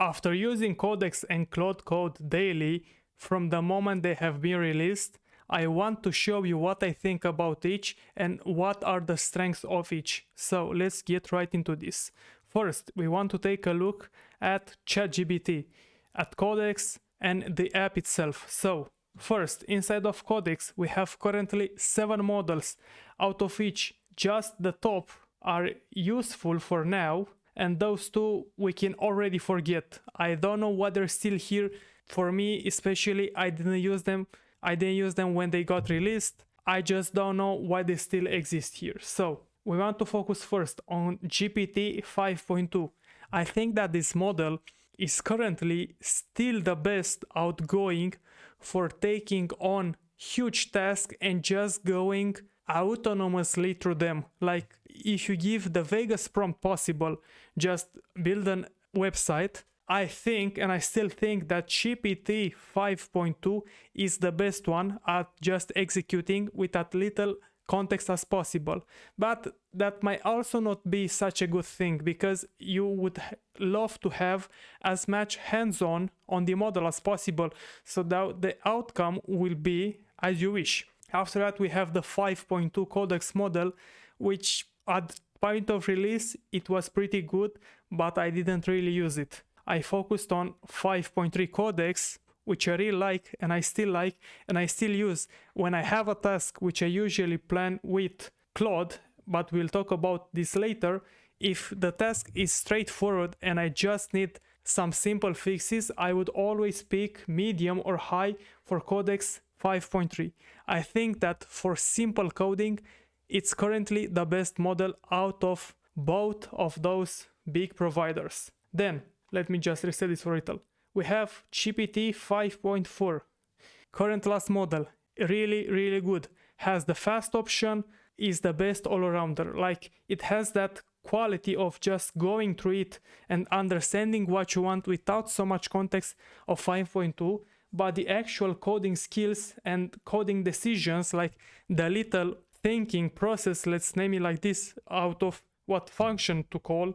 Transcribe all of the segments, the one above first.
After using Codex and Claude Code daily from the moment they have been released, I want to show you what I think about each and what are the strengths of each. So let's get right into this. First, we want to take a look at ChatGPT, at Codex and the app itself. So first, inside of Codex, we have currently 7 models, out of which just the top are useful for now, and those 2 we can already forget. I don't know why they're still here. For me, especially, I didn't use them when they got released. I just don't know why they still exist here. So we want to focus first on GPT 5.2. I think that this model is currently still the best outgoing for taking on huge tasks and just going autonomously through them. Like if you give the vaguest prompt possible, just build a website. I think, and I still think, that GPT 5.2 is the best one at just executing with as little context as possible. But that might also not be such a good thing, because you would love to have as much hands-on on the model as possible, so that the outcome will be as you wish. After that, we have the 5.2 Codex model, which at point of release it was pretty good, but I didn't really use it. I focused on 5.3 Codex, which I really like and I still use when I have a task which I usually plan with Claude, but we'll talk about this later. If the task is straightforward and I just need some simple fixes, I would always pick medium or high for Codex 5.3. I think that for simple coding, it's currently the best model out of both of those big providers. Then, let me just reset this for little. We have GPT 5.4, current last model, really good. Has the fast option, is the best all-arounder. Like, it has that quality of just going through it and understanding what you want without so much context of 5.2, but the actual coding skills and coding decisions, like the little thinking process, let's name it like this, out of what function to call,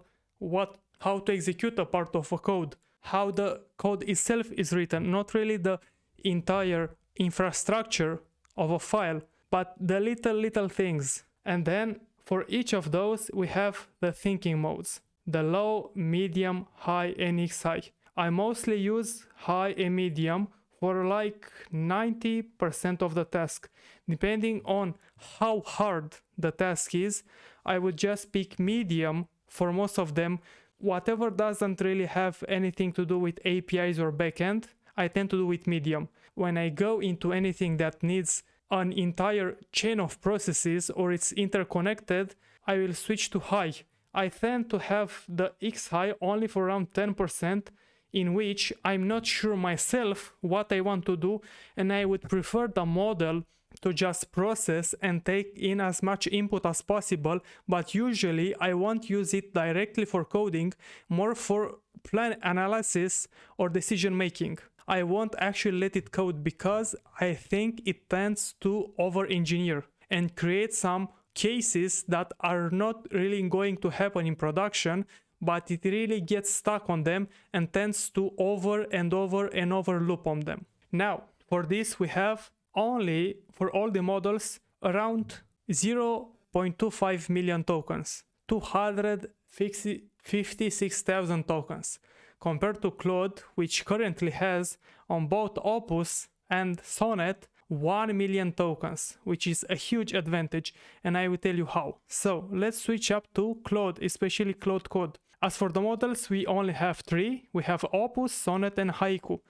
how to execute a part of a code, how the code itself is written, not really the entire infrastructure of a file, but the little things. And then for each of those, we have the thinking modes, the low, medium, high, and X-high. I mostly use high and medium for like 90% of the task. Depending on how hard the task is, I would just pick medium for most of them. Whatever doesn't really have anything to do with APIs or backend, I tend to do with medium. When I go into anything that needs an entire chain of processes or it's interconnected, I will switch to high. I tend to have the X high only for around 10%, in which I'm not sure myself what I want to do, and I would prefer the model to just process and take in as much input as possible, but usually I won't use it directly for coding, more for plan analysis or decision making. I won't actually let it code because I think it tends to over-engineer and create some cases that are not really going to happen in production, but it really gets stuck on them and tends to over loop on them. Now, for this we have only, for all the models, around 0.25 million tokens, 256,000 tokens, compared to Claude, which currently has on both Opus and Sonnet 1 million tokens, which is a huge advantage, and I will tell you how. So let's switch up to Claude, especially Claude Code. As for the models, we only have 3. We have Opus, Sonnet, and Haiku,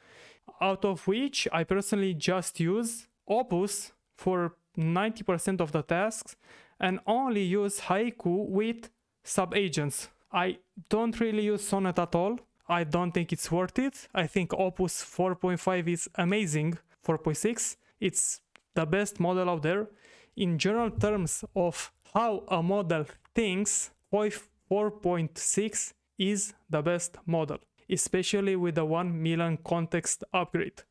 out of which I personally just use Opus for 90% of the tasks and only use Haiku with subagents. I don't really use Sonnet at all. I don't think it's worth it. I think Opus 4.5 is amazing. 4.6, it's the best model out there. In general terms of how a model thinks, 4.6 is the best model, especially with the 1 million context upgrade.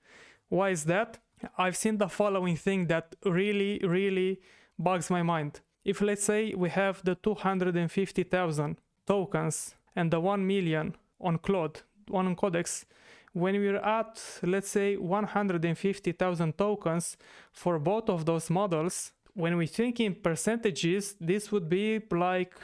Why is that? I've seen the following thing that really bugs my mind. If let's say we have the 250,000 tokens and the 1 million on Claude, on Codex, when we're at, let's say, 150,000 tokens for both of those models, when we think in percentages, this would be like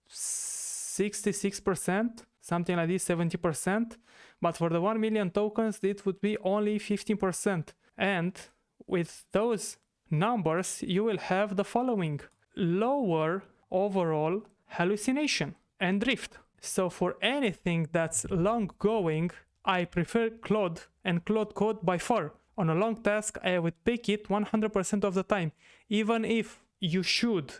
66%, something like this, 70%. But for the 1 million tokens, it would be only 15%. And with those numbers, you will have the following: lower overall hallucination and drift. So for anything that's long going, I prefer Claude and Claude Code by far. On a long task, I would pick it 100% of the time, even if you should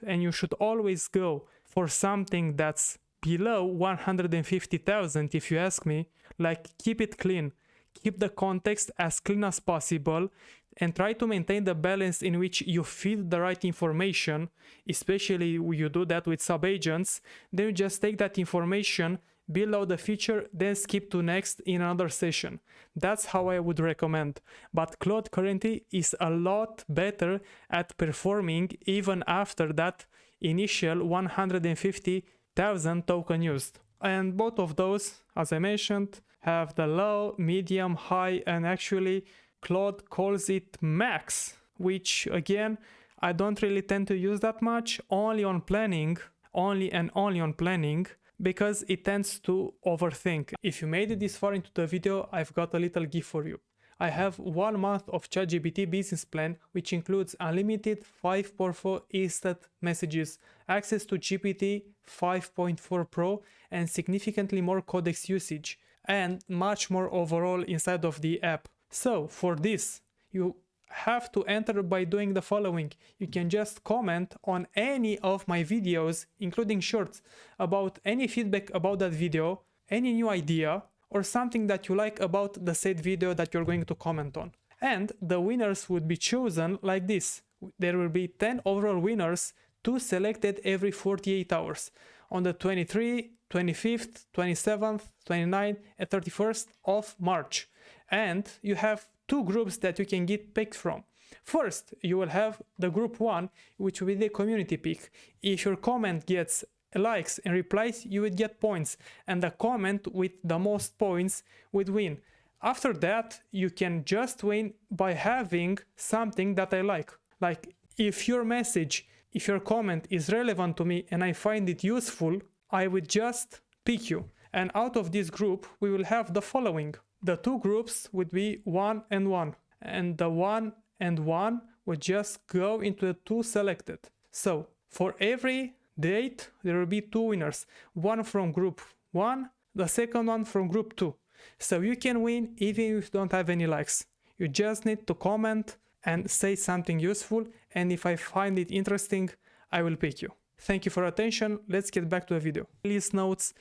always go for something that's below 150,000, if you ask me. Like, keep it clean, keep the context as clean as possible, and try to maintain the balance in which you feed the right information, especially when you do that with subagents. Then you just take that information, build out the feature, then skip to next in another session. That's how I would recommend. But Claude currently is a lot better at performing even after that initial 150,000 token used. And both of those, as I mentioned, have the low, medium, high, and actually Claude calls it max, which again, I don't really tend to use that much, only on planning, only on planning, because it tends to overthink. If you made it this far into the video, I've got a little gift for you. I have 1 month of ChatGPT business plan, which includes unlimited 5x4 instant messages, access to GPT 5.4 Pro, and significantly more Codex usage, and much more overall inside of the app. So for this, you have to enter by doing the following. You can just comment on any of my videos, including shorts, about any feedback about that video, any new idea, or something that you like about the said video that you're going to comment on. And the winners would be chosen like this. There will be 10 overall winners, 2 selected every 48 hours, on the 23rd, 25th, 27th, 29th, and 31st of March. And you have 2 groups that you can get picked from. First, you will have the group 1, which will be the community pick. If your comment gets likes and replies, you would get points, and the comment with the most points would win. After that, you can just win by having something that I like. Like, if your message, if your comment is relevant to me and I find it useful, I would just pick you. And out of this group, we will have the following. The 2 groups would be 1 and 1, and the 1 and 1 would just go into the 2 selected. So for every date, there will be 2 winners, one from group 1, the second one from group 2. So you can win even if you don't have any likes. You just need to comment and say something useful, and if I find it interesting, I will pick you. Thank you for your attention. Let's get back to the video. List notes,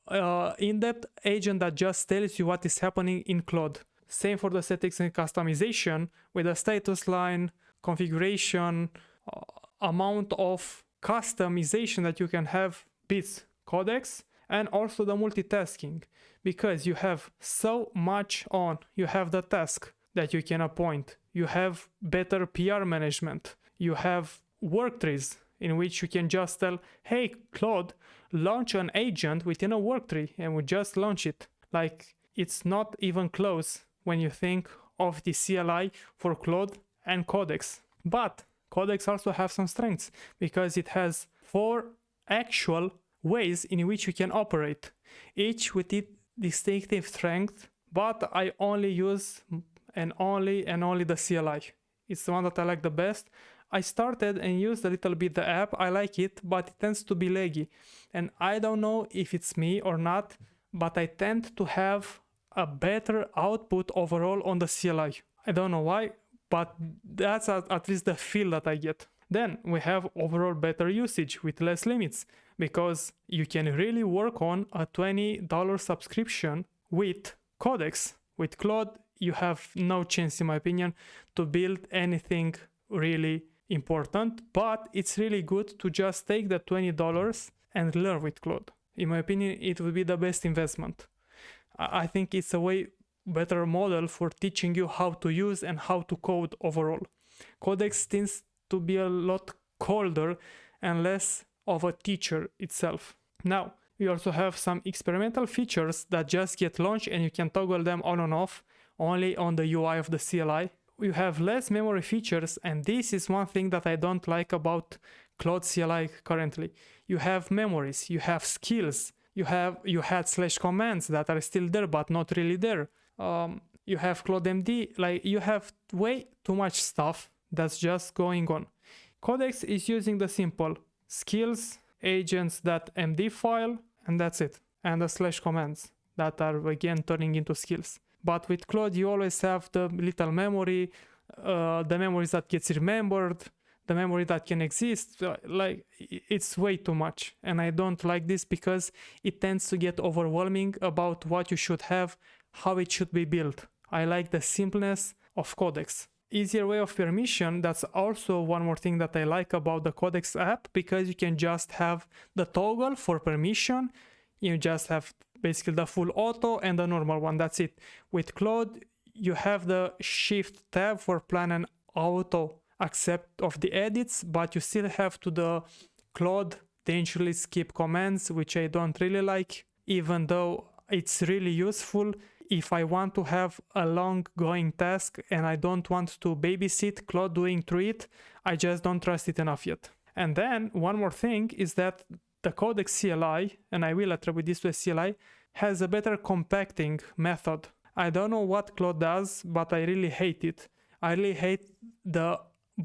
in-depth agent that just tells you what is happening in Claude. Same for the settings and customization with a status line, configuration, amount of customization that you can have beats Codex, and also the multitasking, because you have so much on. You have the task that you can appoint, you have better PR management, you have work trees in which you can just tell, hey Claude, launch an agent within a work tree, and we just launch it. Like, it's not even close when you think of the CLI for Claude and Codex. But Codex also has some strengths, because it has 4 actual ways in which you can operate, each with its distinctive strength, but I only use and only the CLI. It's the one that I like the best. I started and used a little bit the app. I like it, but it tends to be laggy. And I don't know if it's me or not, but I tend to have a better output overall on the CLI. I don't know why, but that's at least the feel that I get. Then we have overall better usage with less limits, because you can really work on a $20 subscription with Codex. With Claude, you have no chance, in my opinion, to build anything really important, but it's really good to just take the $20 and learn with Claude. In my opinion, it would be the best investment. I think it's a way better model for teaching you how to use and how to code overall. Codex tends to be a lot colder and less of a teacher itself. Now, We also have some experimental features that just get launched and you can toggle them on and off only on the UI of the CLI. You have less memory features, and this is one thing that I don't like about Claude CLI currently. You have memories, you have skills, you had slash commands that are still there but not really there. You have CloudMD, like you have way too much stuff that's just going on. Codex is using the simple skills, agents.md file, and that's it. And the slash commands that are again turning into skills. But with Claude, you always have the little memory, the memories that gets remembered, the memory that can exist. Like, it's way too much. And I don't like this because it tends to get overwhelming about what you should have, how it should be built. I like the simpleness of Codex. Easier way of permission, that's also one more thing that I like about the Codex app, because you can just have the toggle for permission. You just have basically the full auto and the normal one, that's it. With Claude, you have the shift tab for plan and auto accept of the edits, but you still have to the Claude dangerously skip commands, which I don't really like, even though it's really useful. If I want to have a long going task and I don't want to babysit Claude doing through it, I just don't trust it enough yet. And then one more thing is that the Codex CLI, and I will attribute this to a CLI, has a better compacting method. I don't know what Claude does, but I really hate it. I really hate the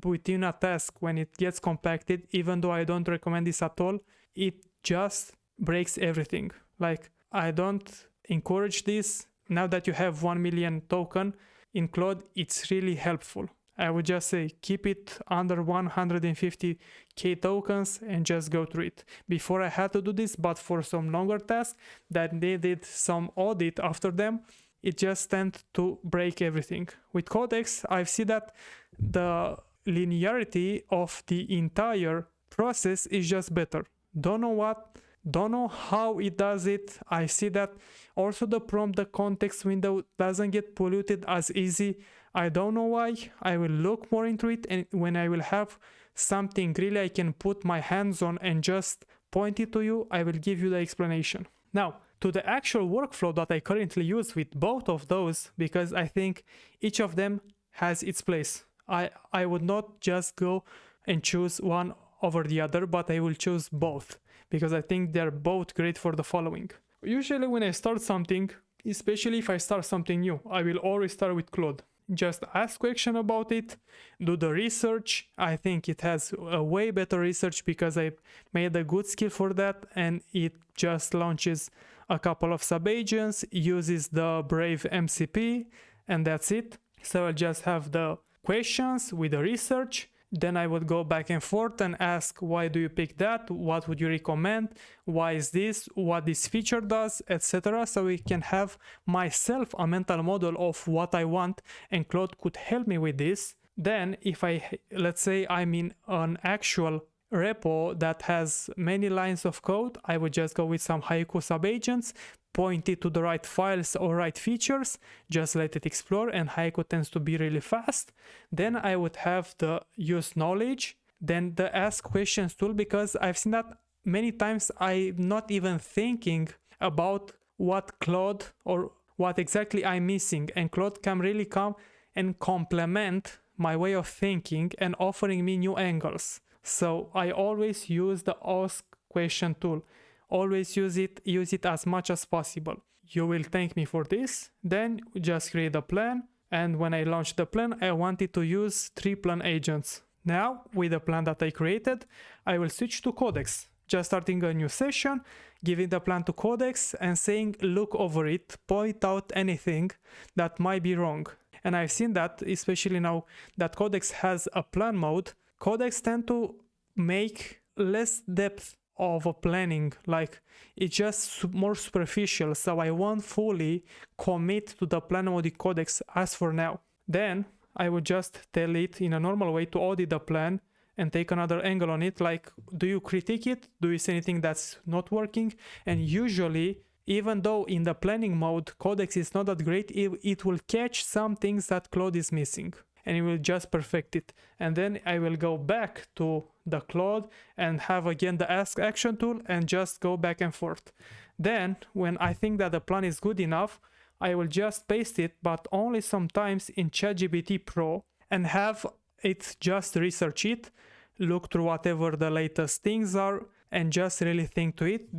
within a task when it gets compacted, even though I don't recommend this at all. It just breaks everything. Like, I don't encourage this. Now that you have 1 million token in Claude, it's really helpful. I would just say keep it under 150k tokens and just go through it. Before I had to do this, but for some longer tasks that needed some audit after them, it just tends to break everything. With Codex, I've seen that the linearity of the entire process is just better. Don't know how it does it. I see that also the prompt, the context window doesn't get polluted as easy. I don't know why. I will look more into it, and when I will have something really I can put my hands on and just point it to you, I will give you the explanation. Now, to the actual workflow that I currently use with both of those, because I think each of them has its place. I would not just go and choose one over the other, but I will choose both, because I think they're both great for the following. Usually when I start something, especially if I start something new, I will always start with Claude. Just ask question about it, do the research. I think it has a way better research because I made a good skill for that, and it just launches a couple of subagents, uses the Brave MCP, and that's it. So I'll just have the questions with the research. Then I would go back and forth and ask, why do you pick that? What would you recommend? Why is this? What this feature does, etc. So we can have myself a mental model of what I want, and Claude could help me with this. Then if let's say I'm in an actual repo that has many lines of code, I would just go with some Haiku subagents, point it to the right files or right features, just let it explore, and Haiku tends to be really fast. Then I would have the use knowledge, then the ask questions tool, because I've seen that many times I'm not even thinking about what Claude or what exactly I'm missing, and Claude can really come and complement my way of thinking and offering me new angles. So I always use the ask question tool. Always use it as much as possible. You will thank me for this. Then just create a plan, and when I launch the plan, I wanted to use 3 plan agents. Now, with the plan that I created, I will switch to Codex, just starting a new session, giving the plan to Codex and saying look over it, point out anything that might be wrong. And I've seen that, especially now that Codex has a plan mode, Codex tend to make less depth of a planning, like it's just more superficial, so I won't fully commit to the plan mode in Codex as for now. Then I would just tell it in a normal way to audit the plan and take another angle on it, like do you critique it, do you see anything that's not working? And usually, even though in the planning mode Codex is not that great, it will catch some things that Claude is missing. and it will just perfect it. And then I will go back to the Claude and have again the ask action tool and just go back and forth. Then when I think that the plan is good enough, I will just paste it, but only sometimes in ChatGPT Pro, and have it just research it, look through whatever the latest things are, and just really think to it.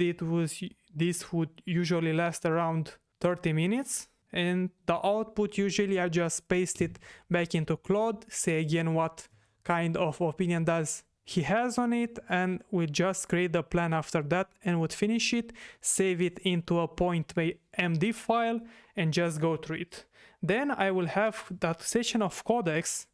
This would usually last around 30 minutes. And the output, usually I just paste it back into Claude, say again what kind of opinion does he has on it, and we just create the plan after that and would finish it, save it into a .md file and just go through it. Then I will have that session of Codex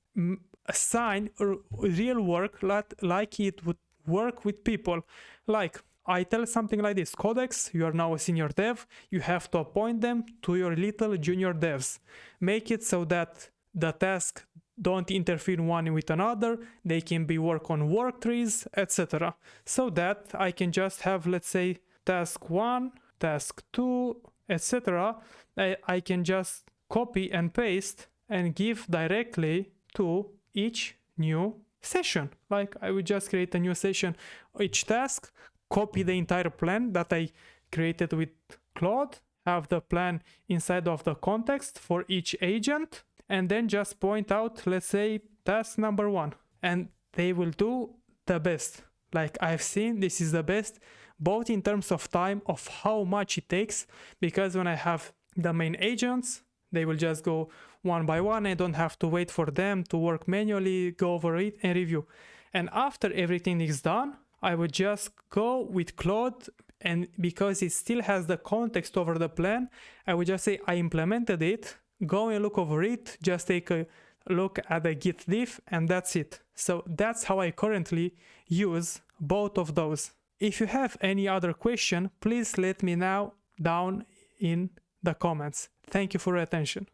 assign real work like it would work with people. Like I tell something like this: Codex, you are now a senior dev, you have to appoint them to your little junior devs. Make it so that the tasks don't interfere one with another, they can be work on work trees, etc. So that I can just have, let's say, task 1, task 2, etc. I can just copy and paste and give directly to each new session. Like I would just create a new session, each task, copy the entire plan that I created with Claude, have the plan inside of the context for each agent, and then just point out, let's say, task number 1, and they will do the best. Like I've seen, this is the best, both in terms of time, of how much it takes, because when I have the main agents, they will just go one by one. I don't have to wait for them to work manually, go over it and review. And after everything is done, I would just go with Claude, and because it still has the context over the plan, I would just say I implemented it, go and look over it, just take a look at the git diff, and that's it. So that's how I currently use both of those. If you have any other question, please let me know down in the comments. Thank you for your attention.